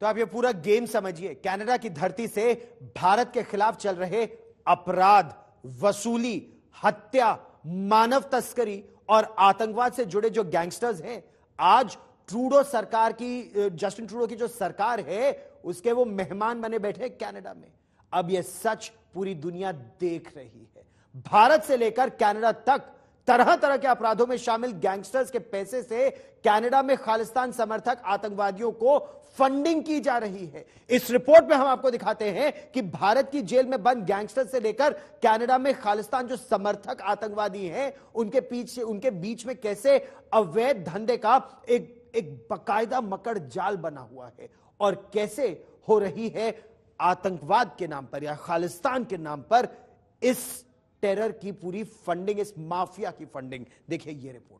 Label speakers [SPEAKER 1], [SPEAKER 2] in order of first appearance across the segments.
[SPEAKER 1] तो आप ये पूरा गेम समझिए। कनाडा की धरती से भारत के खिलाफ चल रहे अपराध, वसूली, हत्या, मानव तस्करी और आतंकवाद से जुड़े जो गैंगस्टर्स हैं, आज ट्रूडो सरकार की, जस्टिन ट्रूडो की जो सरकार है, उसके वो मेहमान बने बैठे कनाडा में। अब ये सच पूरी दुनिया देख रही है। भारत से लेकर कनाडा तक तरह तरह के अपराधों में शामिल गैंगस्टर्स के पैसे से कनाडा में खालिस्तान समर्थक आतंकवादियों को फंडिंग की जा रही है। इस रिपोर्ट में हम आपको दिखाते हैं कि भारत की जेल में बंद गैंगस्टर से लेकर कनाडा में खालिस्तान जो समर्थक आतंकवादी हैं, उनके बीच में कैसे अवैध धंधे का एक बकायदा मकड़ जाल बना हुआ है और कैसे हो रही है आतंकवाद के नाम पर या खालिस्तान के नाम पर इस टेरर की पूरी फंडिंग, इस माफिया की फंडिंग। देखिए ये रिपोर्ट।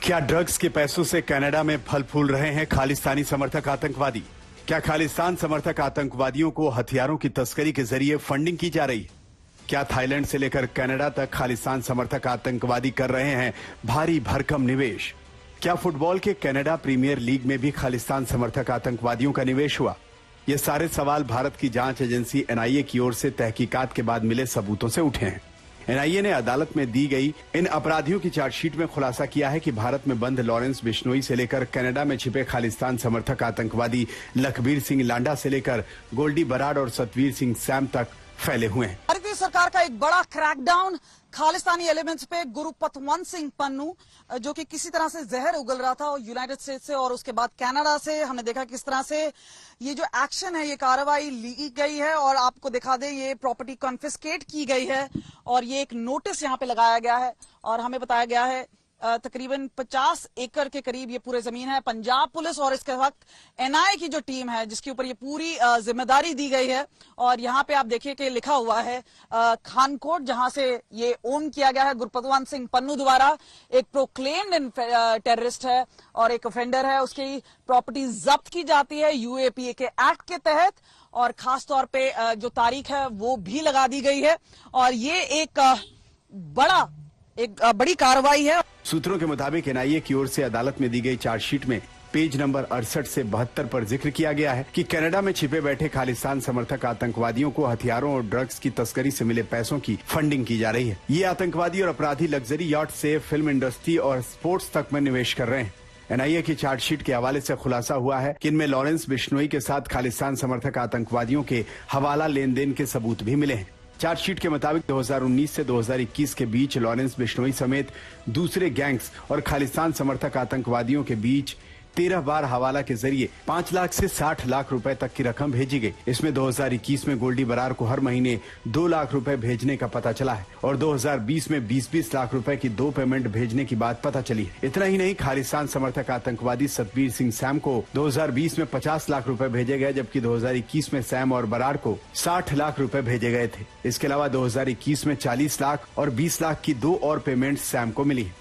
[SPEAKER 2] क्या ड्रग्स के पैसों से कनाडा में फल फूल रहे हैं खालिस्तानी समर्थक आतंकवादी? क्या खालिस्तान समर्थक आतंकवादियों को हथियारों की तस्करी के जरिए फंडिंग की जा रही है? क्या थाईलैंड से लेकर कनाडा तक खालिस्तान समर्थक आतंकवादी कर रहे हैं भारी भरकम निवेश? क्या फुटबॉल के कनाडा प्रीमियर लीग में भी खालिस्तान समर्थक आतंकवादियों का निवेश हुआ? ये सारे सवाल भारत की जांच एजेंसी एनआईए की ओर से तहकीकात के बाद मिले सबूतों से उठे हैं। एनआईए ने अदालत में दी गई इन अपराधियों की चार्जशीट में खुलासा किया है कि भारत में बंद लॉरेंस बिश्नोई से लेकर कनाडा में छिपे खालिस्तान समर्थक आतंकवादी लखबीर सिंह लांडा से लेकर गोल्डी बराड़ और सतवीर सिंह सैम तक फैले हुए हैं।
[SPEAKER 3] भारतीय सरकार का एक बड़ा क्रैकडाउन खालिस्तानी एलिमेंट्स पे। गुरुपतवंत सिंह पन्नू जो कि किसी तरह से जहर उगल रहा था यूनाइटेड स्टेट्स से और उसके बाद कनाडा से, हमने देखा किस तरह से ये जो एक्शन है, ये कार्रवाई ली गई है और आपको दिखा दें ये प्रॉपर्टी कॉन्फिस्केट की गई है और ये एक नोटिस यहाँ पे लगाया गया है और हमें बताया गया है तकरीबन 50 एकड़ के करीब ये पूरे जमीन है। पंजाब पुलिस और इसके वक्त एनआईए की जो टीम है जिसके ऊपर ये पूरी जिम्मेदारी दी गई है और यहाँ पे आप देखिए कि लिखा हुआ है खानकोट, जहां से ये ओन किया गया है गुरुपतवंत सिंह पन्नू द्वारा। एक प्रोक्लेम्ड टेररिस्ट है और एक ऑफेंडर है, उसकी प्रॉपर्टी जब्त की जाती है यूएपीए के एक्ट के तहत और खास तौर पे जो तारीख है वो भी लगा दी गई है और ये एक बड़ी कार्रवाई है।
[SPEAKER 2] सूत्रों के मुताबिक एनआईए की ओर से अदालत में दी गई चार्जशीट में पेज नंबर 68 से 72 पर जिक्र किया गया है कि कनाडा में छिपे बैठे खालिस्तान समर्थक आतंकवादियों को हथियारों और ड्रग्स की तस्करी से मिले पैसों की फंडिंग की जा रही है। ये आतंकवादी और अपराधी लग्जरी यॉट से फिल्म इंडस्ट्री और स्पोर्ट्स तक में निवेश कर रहे हैं। एनआईए की चार्जशीट के हवाले से खुलासा हुआ है कि इनमें लॉरेंस बिश्नोई के साथ खालिस्तान समर्थक आतंकवादियों के हवाला लेन देन के सबूत भी मिले हैं। चार्जशीट के मुताबिक 2019 से 2021 के बीच लॉरेंस बिश्नोई समेत दूसरे गैंग्स और खालिस्तान समर्थक आतंकवादियों के बीच 13 बार हवाला के जरिए 5 लाख से 60 लाख रुपए तक की रकम भेजी गई। इसमें 2021 में गोल्डी बरार को हर महीने 2 लाख रुपए भेजने का पता चला है और 2020 में 20-20 लाख रुपए की 2 पेमेंट भेजने की बात पता चली है। इतना ही नहीं, खालिस्तान समर्थक आतंकवादी सतवीर सिंह सैम को 2020 में 50 लाख रुपए भेजे गए, जबकि 2021 में सैम और बरार को 60 लाख रुपए भेजे गए थे। इसके अलावा 2021 में 40 लाख और 20 लाख की 2 और पेमेंट सैम को मिली है।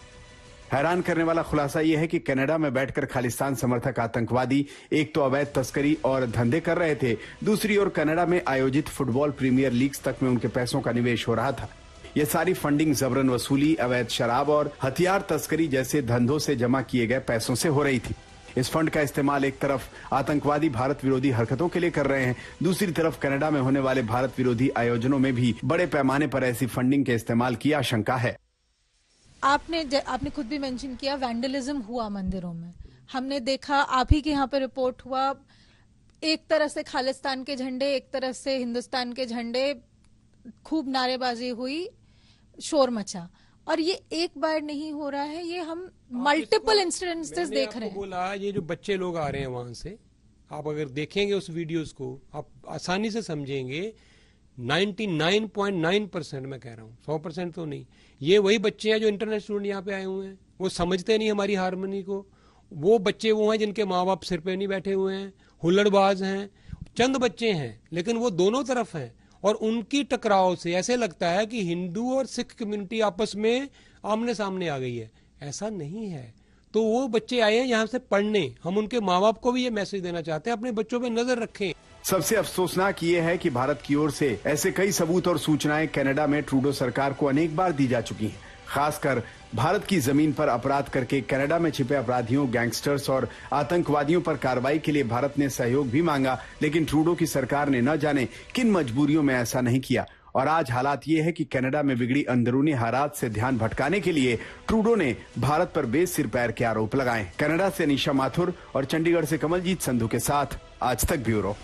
[SPEAKER 2] हैरान करने वाला खुलासा यह है कि कनाडा में बैठकर खालिस्तान समर्थक आतंकवादी एक तो अवैध तस्करी और धंधे कर रहे थे, दूसरी ओर कनाडा में आयोजित फुटबॉल प्रीमियर लीग्स तक में उनके पैसों का निवेश हो रहा था। यह सारी फंडिंग जबरन वसूली, अवैध शराब और हथियार तस्करी जैसे धंधों से जमा किए गए पैसों से हो रही थी। इस फंड का इस्तेमाल एक तरफ आतंकवादी भारत विरोधी हरकतों के लिए कर रहे हैं, दूसरी तरफ कनाडा में होने वाले भारत विरोधी आयोजनों में भी बड़े पैमाने पर ऐसी फंडिंग के इस्तेमाल की आशंका है।
[SPEAKER 4] आपने खुद भी मेंशन किया वैंडलिज्म हुआ मंदिरों में। हमने देखा, आप ही के यहाँ पे रिपोर्ट हुआ, एक तरह से खालिस्तान के झंडे, एक तरफ से हिंदुस्तान के झंडे, खूब नारेबाजी हुई, शोर मचा और ये एक बार नहीं हो रहा है, ये हम मल्टीपल इंसिडेंसेस देख रहे हैं। बोला
[SPEAKER 5] ये जो बच्चे लोग आ रहे हैं वहां से, आप अगर देखेंगे उस वीडियोस को आप आसानी से समझेंगे 99.9% मैं कह रहा हूँ, 100% तो नहीं, ये वही बच्चे हैं जो इंटरनेशनल स्टूडेंट यहाँ पे आए हुए हैं। वो समझते नहीं हमारी हारमोनी को। वो बच्चे वो हैं जिनके माँ बाप सिर पे नहीं बैठे हुए हैं, हुल्लड़बाज हैं, चंद बच्चे हैं, लेकिन वो दोनों तरफ हैं और उनकी टकराव से ऐसे लगता है कि हिंदू और सिख कम्युनिटी आपस में आमने सामने आ गई है। ऐसा नहीं है। तो वो बच्चे आए हैं यहाँ से पढ़ने, हम उनके माँ बाप को भी ये मैसेज देना चाहते हैं, अपने बच्चों पे नजर रखें।
[SPEAKER 2] सबसे अफसोसनाक ये है कि भारत की ओर से ऐसे कई सबूत और सूचनाएं कनाडा में ट्रूडो सरकार को अनेक बार दी जा चुकी हैं। खासकर भारत की जमीन पर अपराध करके कनाडा में छिपे अपराधियों, गैंगस्टर्स और आतंकवादियों पर कार्रवाई के लिए भारत ने सहयोग भी मांगा, लेकिन ट्रूडो की सरकार ने न जाने किन मजबूरियों में ऐसा नहीं किया। और आज हालात ये है कि कनाडा में बिगड़ी अंदरूनी हालात से ध्यान भटकाने के लिए ट्रूडो ने भारत पर बेसिर पैर के आरोप लगाए। कनाडा से निशा माथुर और चंडीगढ़ से कमलजीत संधू के साथ आज तक ब्यूरो।